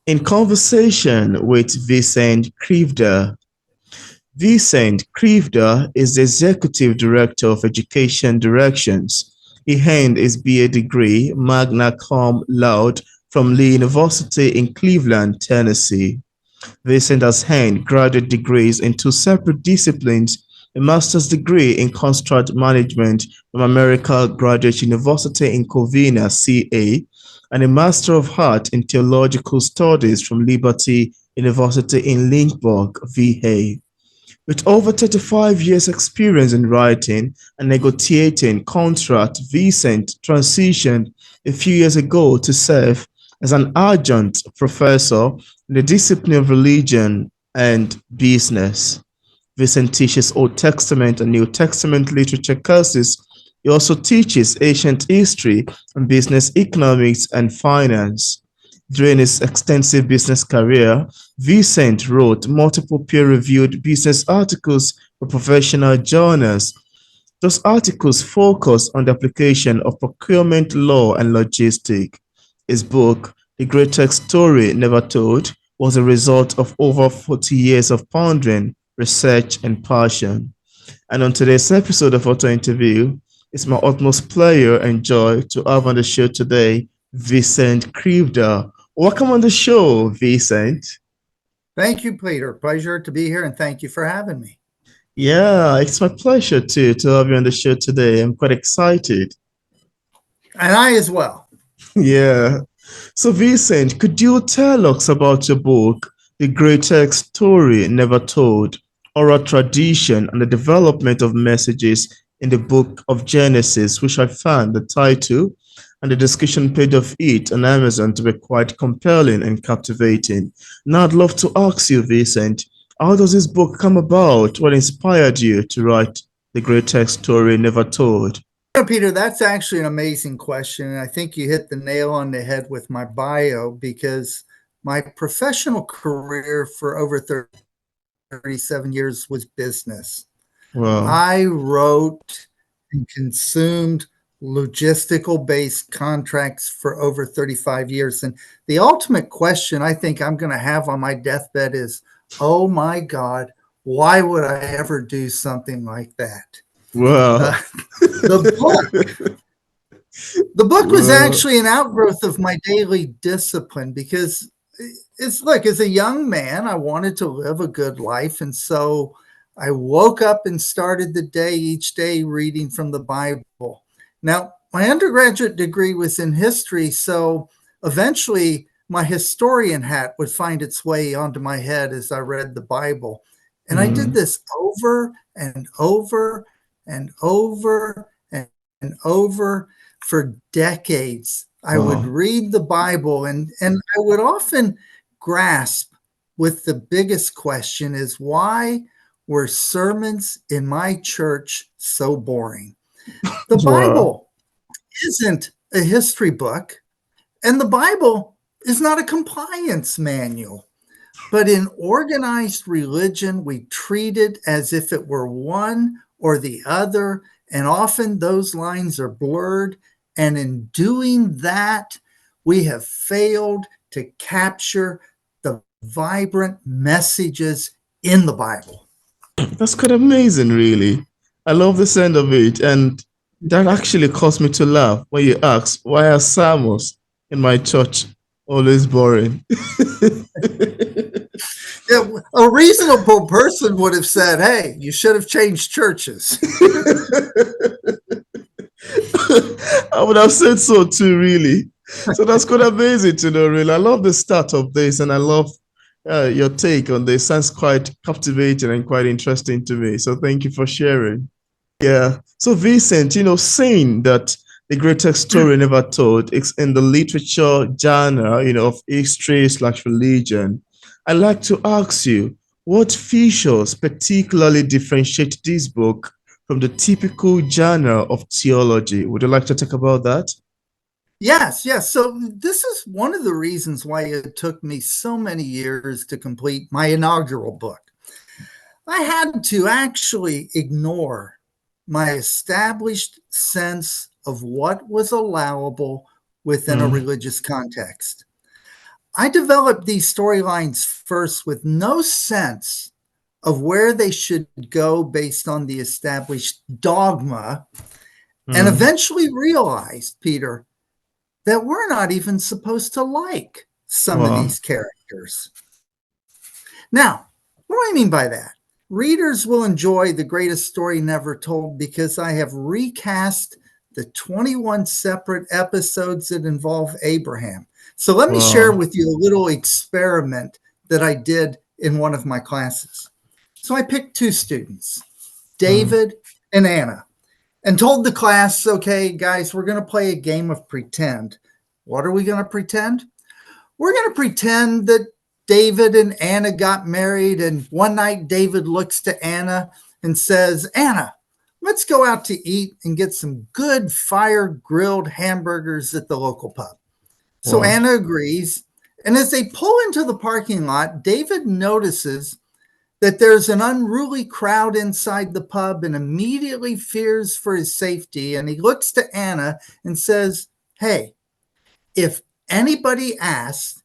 In conversation with Vincent Krivda. Vincent Krivda is the Executive Director of Education Directions. He earned his BA degree, Magna Cum Laude, from Lee University in Cleveland, Tennessee. Vincent has earned graduate degrees in two separate disciplines, a master's degree in construct management from American Graduate University in Covina, CA, and a Master of Arts in Theological Studies from Liberty University in Lynchburg, VA. With over 35 years experience in writing and negotiating contracts, Vincent transitioned a few years ago to serve as an adjunct professor in the discipline of religion and business. Vincent teaches Old Testament and New Testament literature courses. He also teaches ancient history and business economics and finance. During his extensive business career, Vincent wrote multiple peer-reviewed business articles for professional journals. Those articles focus on the application of procurement law and logistics. His book, The Greatest Story Never Told, was a result of over 40 years of pondering, research, and passion. And on today's episode of Auto Interview, it's my utmost pleasure and joy to have on the show today Vincent Krivda. Welcome on the show, Vincent. Thank you, Peter. Pleasure to be here, and thank you for having me. Yeah, it's my pleasure to have you on the show today. I'm quite excited. And I as well. Yeah. So, Vincent, could you tell us about your book, The Greatest Story Never Told, Oral Tradition and the Development of Messages in the Book of Genesis, which I found the title and the discussion page of it on Amazon to be quite compelling and captivating. Now, I'd love to ask you, Vincent, how does this book come about? What inspired you to write The Greatest Story Never Told? Peter, that's actually an amazing question. And I think you hit the nail on the head with my bio, because my professional career for over 37 years was business. Wow. I wrote and consumed logistical-based contracts for over 35 years. And the ultimate question I think I'm going to have on my deathbed is, oh my God, why would I ever do something like that? Wow. The book was actually an outgrowth of my daily discipline, because it's like, as a young man, I wanted to live a good life. And so I woke up and started the day each day reading from the Bible. Now, my undergraduate degree was in history, so eventually my historian hat would find its way onto my head as I read the Bible. And I did this over and over and over and over for decades. I would read the Bible, and I would often grasp with the biggest question is, why were sermons in my church so boring? The Bible isn't a history book, and the Bible is not a compliance manual. But in organized religion, we treat it as if it were one or the other, and often those lines are blurred. And in doing that, we have failed to capture the vibrant messages in the Bible. That's quite amazing, really. I love the sound of it. And that actually caused me to laugh when you asked, why are sermons in my church always boring? Yeah, a reasonable person would have said, hey, you should have changed churches. I would have said so too, really. So that's quite amazing to know, really. I love the start of this, and I love your take on this. Sounds quite captivating and quite interesting to me. So thank you for sharing. Yeah. So Vincent, saying that the greatest story never told, it's in the literature genre, of history/religion. I'd like to ask you, what features particularly differentiate this book from the typical genre of theology? Would you like to talk about that? Yes. So this is one of the reasons why it took me so many years to complete my inaugural book. I had to actually ignore my established sense of what was allowable within a religious context. I developed these storylines first with no sense of where they should go based on the established dogma, and eventually realized, Peter, that we're not even supposed to like some of Wow. these characters. Now, what do I mean by that? Readers will enjoy The Greatest Story Never Told because I have recast the 21 separate episodes that involve Abraham. So let me share Wow. with you a little experiment that I did in one of my classes. So I picked two students, David and Anna, and told the class, okay, guys, we're going to play a game of pretend. What are we going to pretend? We're going to pretend that David and Anna got married, and one night David looks to Anna and says, Anna, let's go out to eat and get some good fire-grilled hamburgers at the local pub. So Wow. Anna agrees, and as they pull into the parking lot, David notices that there's an unruly crowd inside the pub and immediately fears for his safety, and he looks to Anna and says, hey, if anybody asks,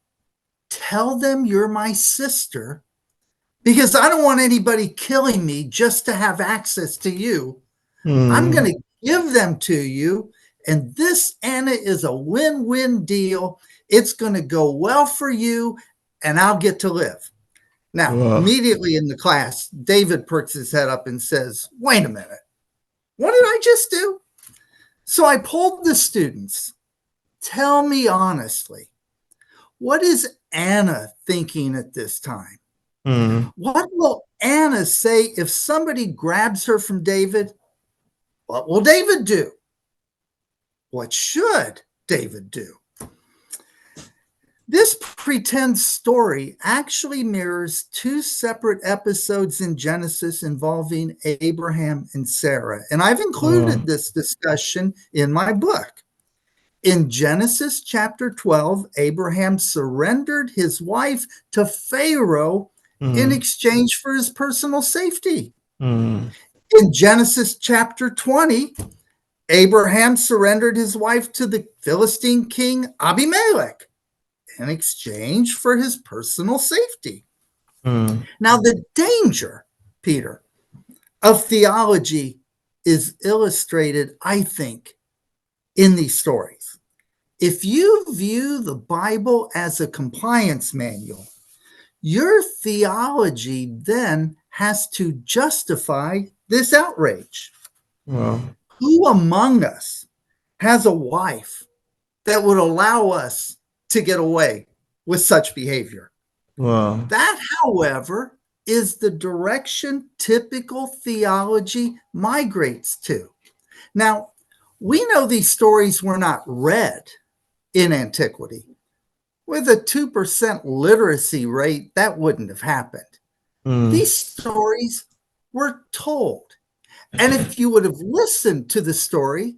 tell them you're my sister, because I don't want anybody killing me just to have access to you. I'm going to give them to you. And this, Anna, is a win-win deal. It's going to go well for you, and I'll get to live. Now, Wow. immediately in the class, David perks his head up and says, wait a minute. What did I just do? So I polled the students. Tell me honestly, what is Anna thinking at this time? What will Anna say if somebody grabs her from David? What will David do? What should David do? This pretend story actually mirrors two separate episodes in Genesis involving Abraham and Sarah, and I've included this discussion in my book. In Genesis chapter 12, Abraham surrendered his wife to Pharaoh in exchange for his personal safety. In Genesis chapter 20, Abraham surrendered his wife to the Philistine king Abimelech in exchange for his personal safety. Now, the danger, Peter, of theology is illustrated, I think, in these stories. If you view the Bible as a compliance manual, your theology then has to justify this outrage. Wow. Who among us has a wife that would allow us to get away with such behavior? Wow. That, however, is the direction typical theology migrates to. Now, we know these stories were not read in antiquity. With a 2% literacy rate, that wouldn't have happened. These stories were told. And if you would have listened to the story,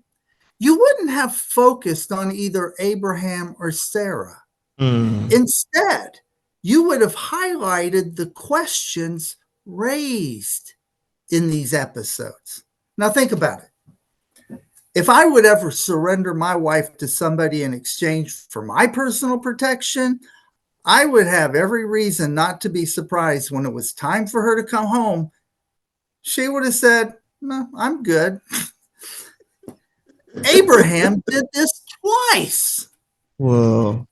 you wouldn't have focused on either Abraham or Sarah. Instead, you would have highlighted the questions raised in these episodes. Now, think about it. If I would ever surrender my wife to somebody in exchange for my personal protection, I would have every reason not to be surprised when it was time for her to come home. She would have said, no, I'm good. Abraham did this twice. Wow.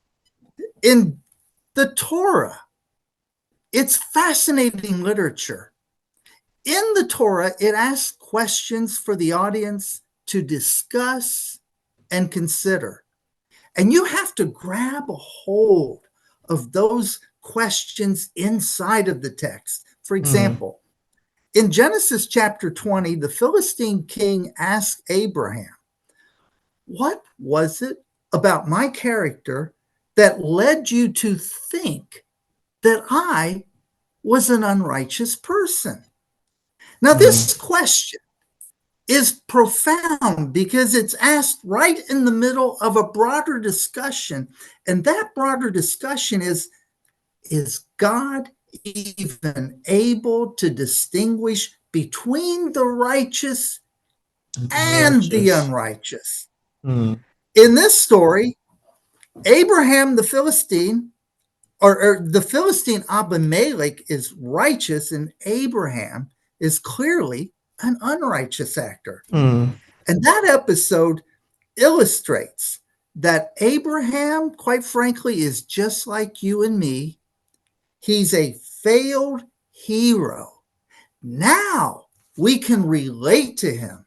In the Torah. It's fascinating literature. In the Torah, it asks questions for the audience to discuss and consider. And you have to grab a hold of those questions inside of the text. For example, in Genesis chapter 20, the Philistine king asked Abraham, what was it about my character that led you to think that I was an unrighteous person? Now, this question is profound because it's asked right in the middle of a broader discussion. And that broader discussion is God even able to distinguish between the righteous and the unrighteous? In this story, Abraham the Philistine or the Philistine Abimelech is righteous and Abraham is clearly an unrighteous actor. Mm. And that episode illustrates that Abraham, quite frankly, is just like you and me. He's a failed hero. Now we can relate to him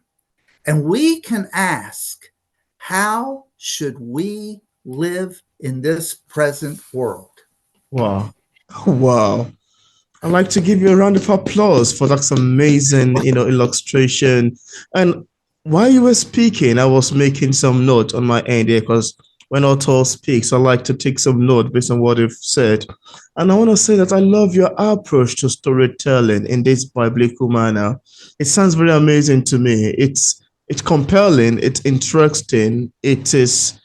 and we can ask, how should we live in this present world? Wow. Wow. I'd like to give you a round of applause for that amazing, illustration. And while you were speaking, I was making some note on my end here because when author speaks, I like to take some note based on what you've said. And I want to say that I love your approach to storytelling in this biblical manner. It sounds very amazing to me. It's compelling, it's interesting, it is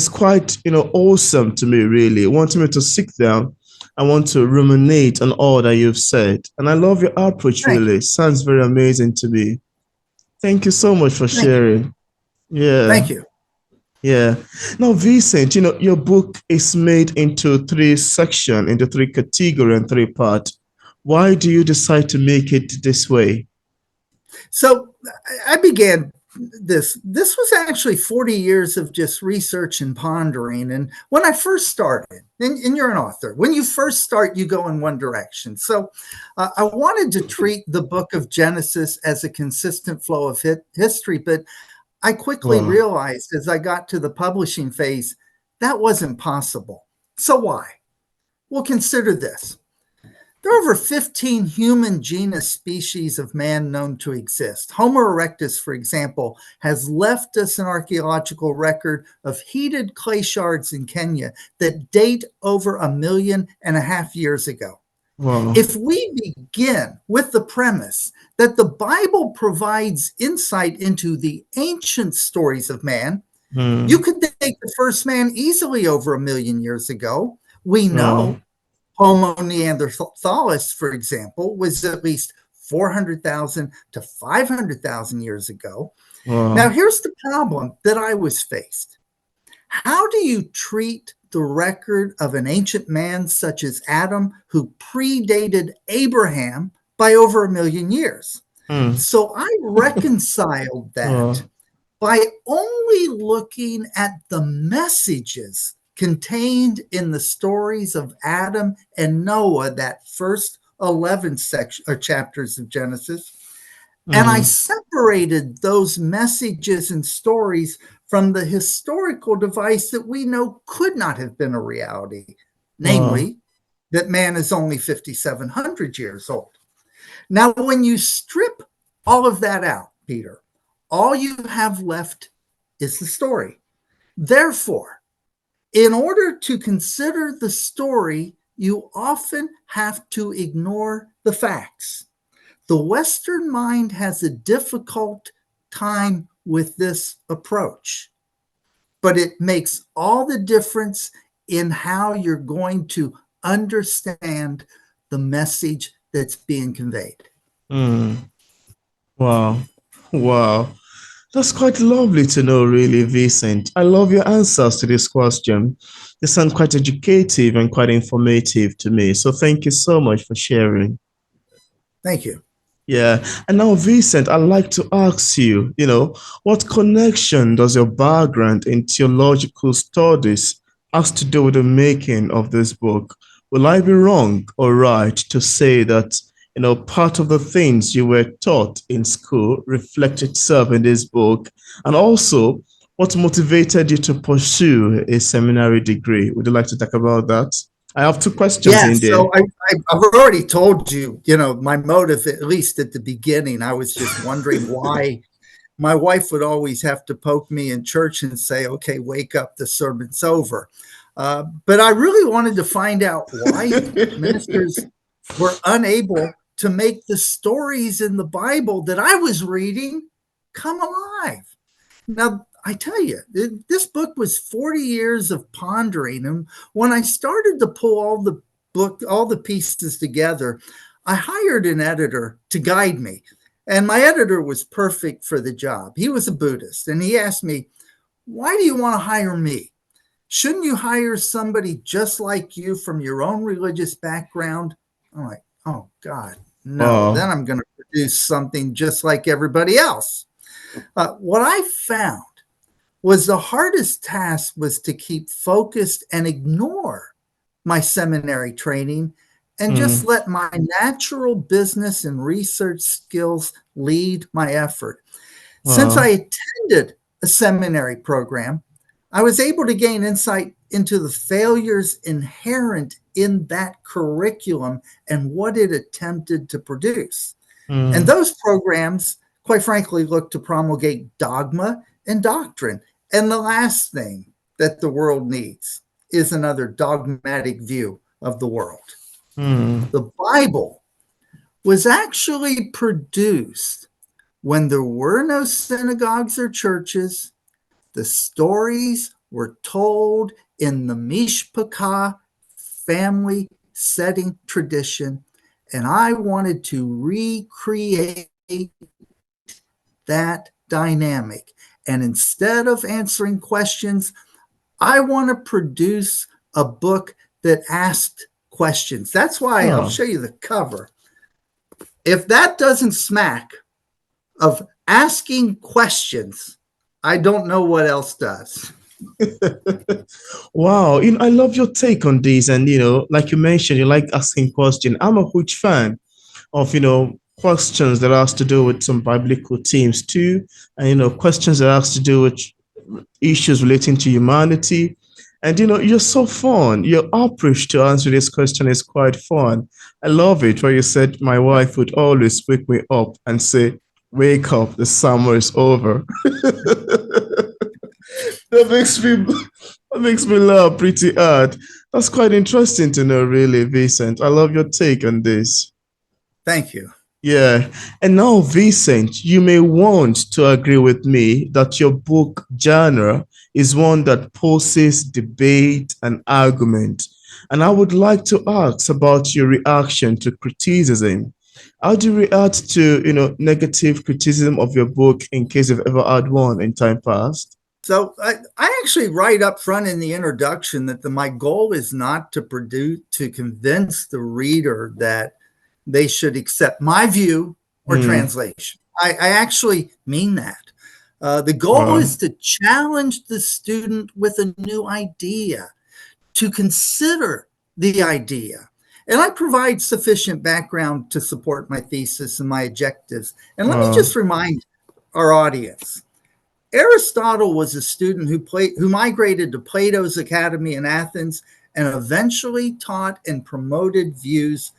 quite, awesome to me, really. Wanting me to sit down, I want to ruminate on all that you've said. And I love your approach, Thank really. you. Sounds very amazing to me. Thank you so much for Thank you. sharing. Yeah, Thank you. yeah. Now, Vincent, your book is made into three sections, into three categories and three parts. Why do you decide to make it this way? So I began this. This was actually 40 years of just research and pondering. And when I first started, and you're an author, when you first start, you go in one direction. So I wanted to treat the book of Genesis as a consistent flow of history, but I quickly Wow. realized as I got to the publishing phase, that wasn't possible. So why? Well, consider this. There are over 15 human genus species of man known to exist. Homo erectus, for example, has left us an archaeological record of heated clay shards in Kenya that date over 1.5 million years ago. Wow. If we begin with the premise that the Bible provides insight into the ancient stories of man, you Hmm. could date the first man easily over 1 million years ago. We Wow. know Homo neanderthalis, for example, was at least 400,000 to 500,000 years ago. Now, Wow. here's the problem that I was faced. How do you treat the record of an ancient man such as Adam, who predated Abraham by over 1 million years? Hmm. So I reconciled that Wow. by only looking at the messages contained in the stories of Adam and Noah, that first 11 chapters of Genesis. And I Hmm. separated those messages and stories from the historical device that we know could not have been a reality, Wow. namely that man is only 5,700 years old. Now, when you strip all of that out, Peter, all you have left is the story. Therefore, in order to consider the story, you often have to ignore the facts. The Western mind has a difficult time with this approach, but it makes all the difference in how you're going to understand the message that's being conveyed. Hmm. Wow. Wow. That's quite lovely to know, really, Vincent. I love your answers to this question. They sound quite educative and quite informative to me. So thank you so much for sharing. Thank you. Yeah. And now, Vincent, I'd like to ask you, what connection does your background in theological studies has to do with the making of this book? Will I be wrong or right to say that, part of the things you were taught in school reflect itself in this book? And also, what motivated you to pursue a seminary degree? Would you like to talk about that? I have two questions Yeah, in there. so I've already told you, my motive, at least at the beginning. I was just wondering why my wife would always have to poke me in church and say, okay, wake up, the sermon's over. But I really wanted to find out why ministers were unable to make the stories in the Bible that I was reading come alive. Now, I tell you, this book was 40 years of pondering. And when I started to pull all the pieces together, I hired an editor to guide me. And my editor was perfect for the job. He was a Buddhist. And he asked me, why do you want to hire me? Shouldn't you hire somebody just like you from your own religious background? I'm like, oh God, no. Then Wow. I'm going to produce something just like everybody else. What I found was the hardest task was to keep focused and ignore my seminary training and just Mm. let my natural business and research skills lead my effort. Since I Wow. attended a seminary program, I was able to gain insight into the failures inherent in that curriculum and what it attempted to produce. And Mm. those programs, quite frankly, look to promulgate dogma and doctrine. And the last thing that the world needs is another dogmatic view of the world. Mm. The Bible was actually produced when there were no synagogues or churches. The stories were told in the Mishpachah family setting tradition, and I wanted to recreate that dynamic. And instead of answering questions, I want to produce a book that asked questions. That's why I'll Oh. show you the cover. If that doesn't smack of asking questions, I don't know what else does. Wow, I love your take on this. And like you mentioned, you like asking questions. I'm a huge fan of questions that has to do with some biblical themes too, and questions that has to do with issues relating to humanity. And you're so fun. Your approach to answer this question is quite fun. I love it where you said my wife would always wake me up and say, "Wake up, the summer is over." That makes me laugh pretty hard. That's quite interesting to know, really, Vincent. I love your take on this. Thank you. Yeah. And now, Vincent, you may want to agree with me that your book genre is one that poses debate and argument. And I would like to ask about your reaction to criticism. How do you react to, negative criticism of your book in case you've ever had one in time past? So I actually write up front in the introduction that my goal is not to convince the reader that they should accept my view or Hmm. translation. I actually mean that. The goal Wow. is to challenge the student with a new idea, to consider the idea. And I provide sufficient background to support my thesis and my objectives. And let me Wow. just remind our audience, Aristotle was a student who migrated to Plato's academy in Athens and eventually taught and promoted views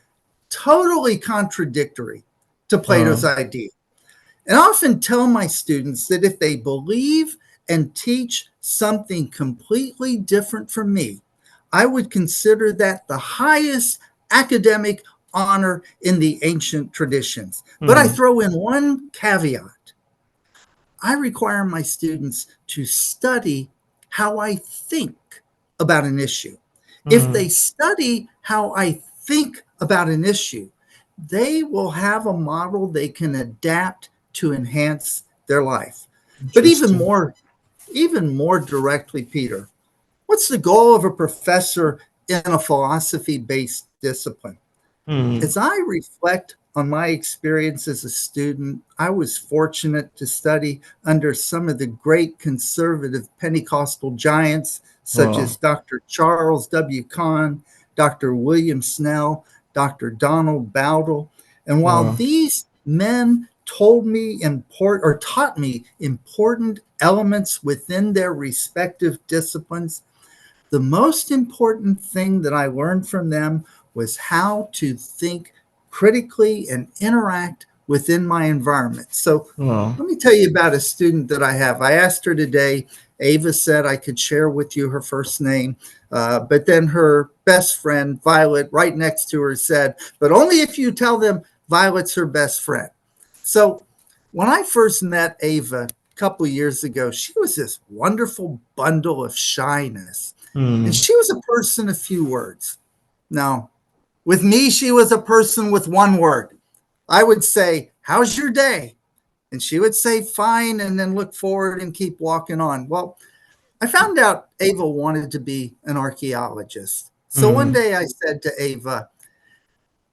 totally contradictory to Plato's Wow. idea. And I often tell my students that if they believe and teach something completely different from me, I would consider that the highest academic honor in the ancient traditions. But I Hmm. throw in one caveat. I require my students to study how I think about an issue. If they Hmm. study how I think about an issue, they will have a model they can adapt to enhance their life. But Interesting. even more directly, Peter, what's the goal of a professor in a philosophy-based discipline? Hmm. As I reflect on my experience as a student, I was fortunate to study under some of the great conservative Pentecostal giants, such as Wow. Dr. Charles W. Kahn, Dr. William Snell, Dr. Donald Bowdle. And while Wow. these men taught me important elements within their respective disciplines, the most important thing that I learned from them was how to think critically and interact within my environment. So Wow. let me tell you about a student that I have. I asked her today. Ava said I could share with you her first name, but then her best friend, Violet, right next to her said, but only if you tell them Violet's her best friend. So when I first met Ava a couple of years ago, she was this wonderful bundle of shyness. And Hmm. she was a person of few words. Now, with me, she was a person with one word. I would say, how's your day? And she would say, fine, and then look forward and keep walking on. Well, I found out Ava wanted to be an archaeologist. So one Mm. day I said to Ava,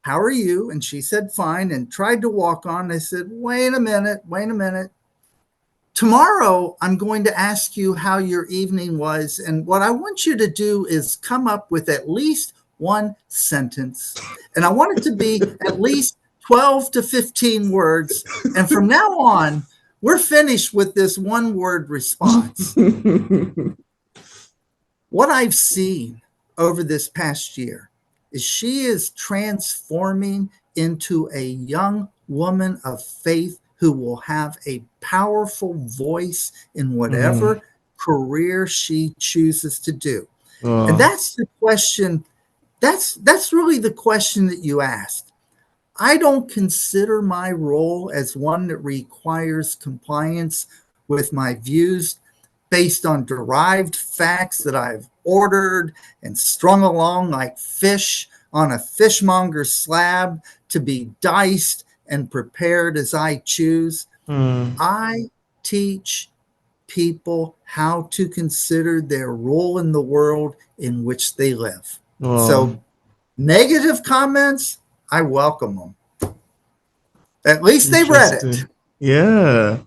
"How are you?" And she said, "Fine," and tried to walk on. I said, wait a minute. Tomorrow, I'm going to ask you how your evening was. And what I want you to do is come up with at least one sentence. And I want it to be at least 12 to 15 words. And from now on, we're finished with this one word response. What I've seen over this past year is she is transforming into a young woman of faith who will have a powerful voice in whatever career she chooses to do. And Wow. that's the question. That's really the question that you asked. I don't consider my role as one that requires compliance with my views based on derived facts that I've ordered and strung along like fish on a fishmonger's slab to be diced and prepared as I choose. Mm. I teach people how to consider their role in the world in which they live. Wow. So, negative comments, I welcome them. At least they read it. Interesting. Yeah.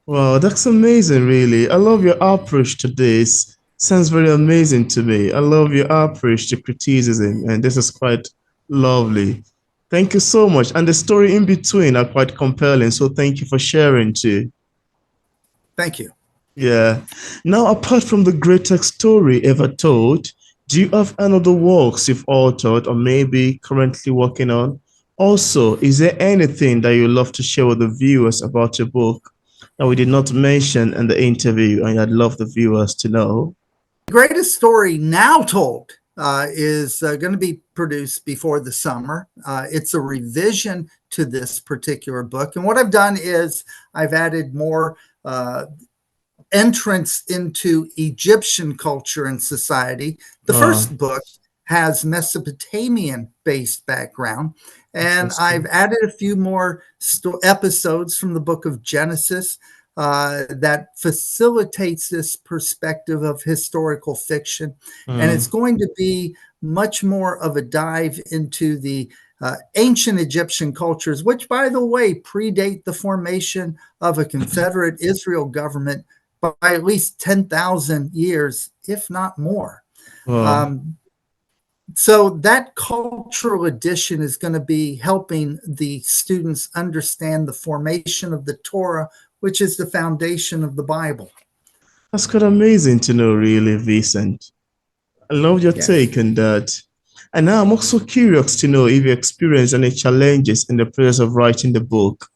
Wow, that's amazing, really. I love your approach to this. Sounds very amazing to me. I love your approach to criticism, and this is quite lovely. Thank you so much. And the story in between are quite compelling, so thank you for sharing too. Thank you. Yeah. Now, apart from the greatest story ever told, do you have another works you've authored or maybe currently working on? Also, is there anything that you'd love to share with the viewers about your book that we did not mention in the interview and I'd love the viewers to know? The greatest story now told is going to be produced before the summer. It's a revision to this particular book. And what I've done is I've added more entrance into Egyptian culture and society. The Oh, first book has Mesopotamian based background, and I've interesting. added a few more episodes from the book of Genesis that facilitates this perspective of historical fiction. And it's Mm. going to be much more of a dive into the ancient Egyptian cultures, which, by the way, predate the formation of a Confederate Israel government by at least 10,000 years, if not more. Oh, Um, so that cultural addition is going to be helping the students understand the formation of the Torah, which is the foundation of the Bible. that's quite amazing to know, really, Vincent. I love your Yes. take on that. And now I'm also curious to know if you experienced any challenges in the process of writing the book.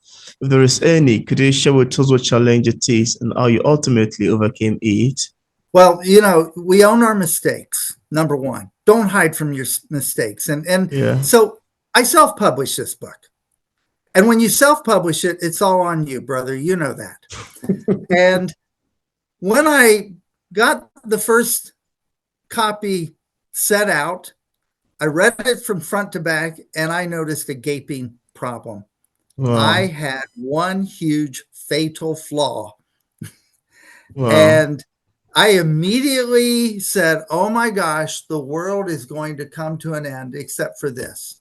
If there is any, could you share with us what challenge it is and how you ultimately overcame it? Well, we own our mistakes. Number one, don't hide from your mistakes. And Yeah. so I self-published this book. And when you self-publish it, it's all on you, brother. You know that. And when I got the first copy set out, I read it from front to back, and I noticed a gaping problem. I Wow. had one huge fatal flaw. Wow. And I immediately said, oh my gosh, the world is going to come to an end except for this.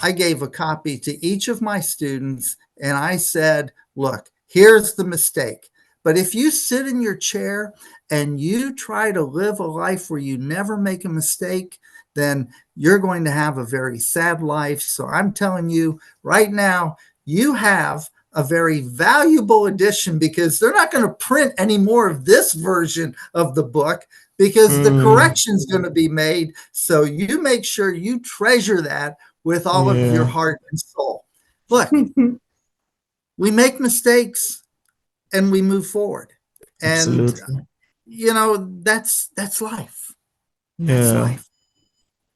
I gave a copy to each of my students and I said, look, here's the mistake. But if you sit in your chair and you try to live a life where you never make a mistake, then you're going to have a very sad life. So I'm telling you right now, you have a very valuable edition because they're not going to print any more of this version of the book because the Mm, correction is going to be made. So you make sure you treasure that with all of your yeah. heart and soul. Look, we make mistakes and we move forward. And Absolutely. that's life. That's Yeah. life.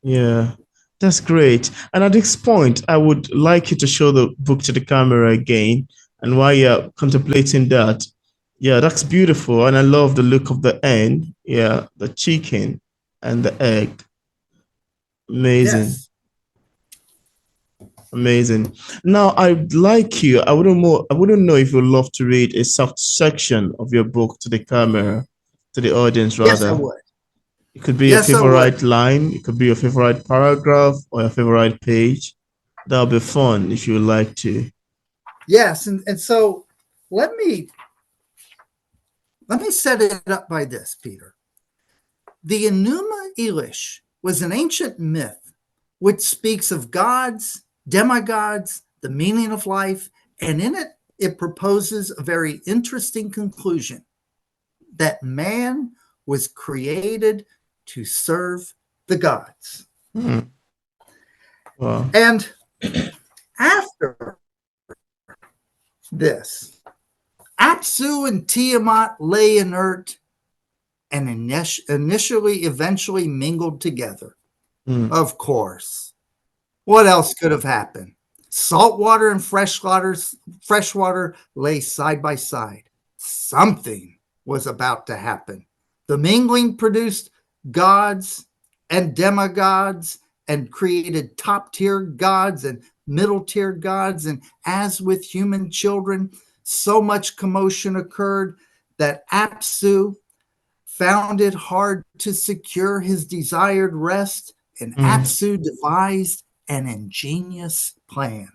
Yeah. That's great. And at this point, I would like you to show the book to the camera again. And while you're contemplating that, yeah, that's beautiful. And I love the look of the end. Yeah, the chicken and the egg. Amazing. Yes. Amazing. Now, I'd like you, I wouldn't know if you'd love to read a soft section of your book to the camera. to the audience, Yes, I rather. would. It could be your Yes, I would. favorite line, it could be your favorite paragraph or your favorite page. That'll be fun if you would like to. Yes, and so let me set it up by this, Peter. The Enuma Elish was an ancient myth which speaks of gods, demigods, the meaning of life, and in it, it proposes a very interesting conclusion that man was created to serve the gods. Wow. And after this, Apsu and Tiamat lay inert and eventually mingled together. Of course. What else could have happened? Saltwater and freshwater lay side by side. Something was about to happen. The mingling produced gods and demigods and created top-tier gods and middle-tier gods. And as with human children, so much commotion occurred that Apsu found it hard to secure his desired rest, and Apsu devised an ingenious plan.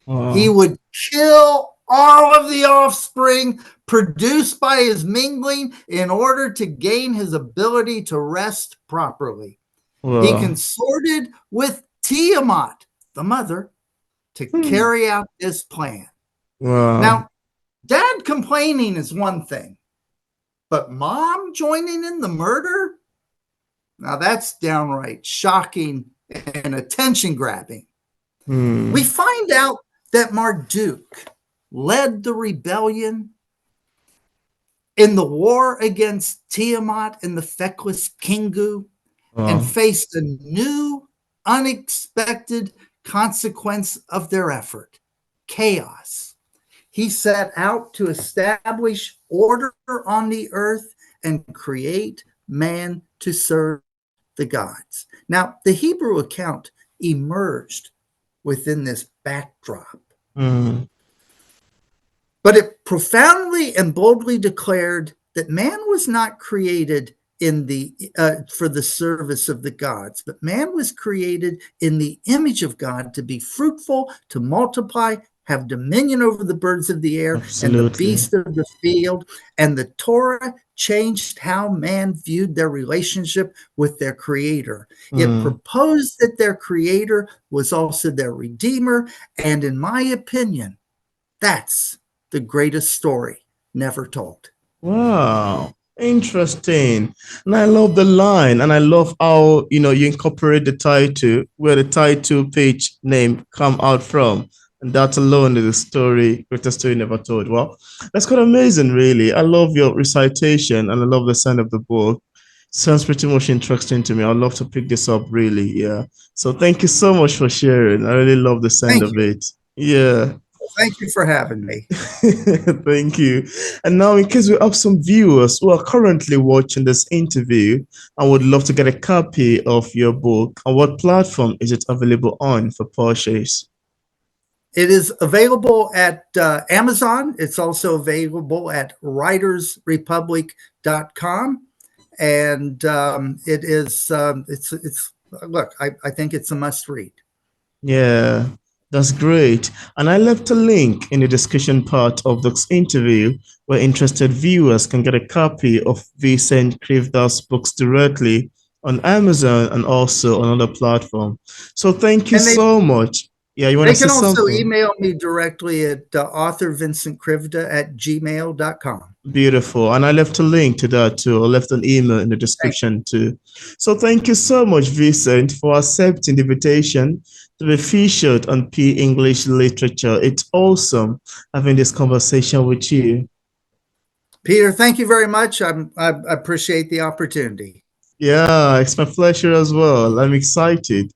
Wow. He would kill all of the offspring produced by his mingling in order to gain his ability to rest properly. Wow. He consorted with Tiamat, the mother, to carry out this plan. Wow. Now, dad complaining is one thing, but mom joining in the murder? Now that's downright shocking and attention-grabbing. We find out that Marduk led the rebellion in the war against Tiamat and the feckless Kingu and faced a new, unexpected consequence of their effort: chaos. He set out to establish order on the earth and create man to serve the gods. Now, the Hebrew account emerged within this backdrop. But it profoundly and boldly declared that man was not created for the service of the gods, but man was created in the image of God to be fruitful, to multiply, have dominion over the birds of the air. Absolutely. And the beasts of the field. And the Torah changed how man viewed their relationship with their creator. It proposed that their creator was also their redeemer. And in my opinion, that's the greatest story never told. Wow. Interesting. And I love the line, and I love how you incorporate the title, where the title page name come out from. And that alone is a story, greatest story never told. Well, that's quite amazing, really. I love your recitation, and I love the sound of the book. Sounds pretty much interesting to me. I'd love to pick this up, really. Yeah. So thank you so much for sharing. I really love the sound of it. Yeah. Thank you for having me. Thank you. And now, in case we have some viewers who are currently watching this interview and would love to get a copy of your book, on what platform is it available on for purchase? It is available at Amazon. It's also available at writersrepublic.com. And it is, look, I think it's a must read. Yeah, that's great. And I left a link in the discussion part of this interview where interested viewers can get a copy of Vincent Krivda's books directly on Amazon and also on other platform. So thank you so much. Yeah, you want to say something? They can also email me directly at authorvincentkrivda@gmail.com. Beautiful. And I left a link to that too. I left an email in the description too. So thank you so much, Vincent, for accepting the invitation to be featured on P English Literature. It's awesome having this conversation with you. Peter, thank you very much. I appreciate the opportunity. Yeah, it's my pleasure as well. I'm excited.